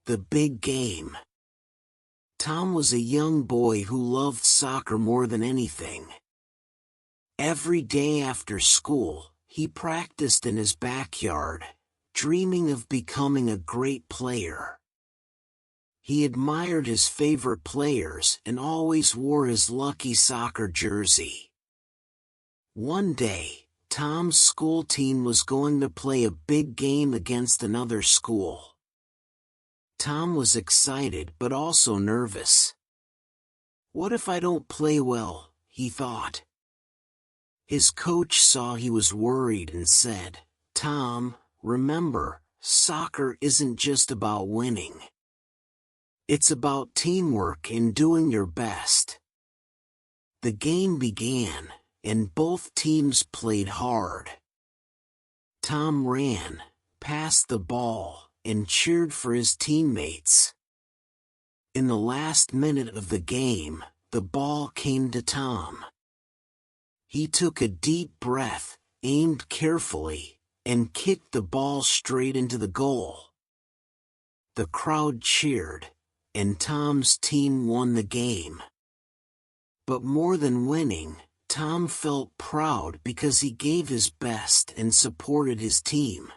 The big game. Tom was a young boy who loved soccer more than anything. Every day after school, he practiced in his backyard, dreaming of becoming a great player. He admired his favorite players and always wore his lucky soccer jersey. One day, Tom's school team was going to play a big game against another school. Tom was excited but also nervous. What if I don't play well, he thought. His coach saw he was worried and said, "Tom, remember, soccer isn't just about winning. It's about teamwork and doing your best." The game began, and both teams played hard. Tom ran, passed the ball, and cheered for his teammates. In the last minute of the game, the ball came to Tom. He took a deep breath, aimed carefully, and kicked the ball straight into the goal. The crowd cheered, and Tom's team won the game. But more than winning, Tom felt proud because he gave his best and supported his team.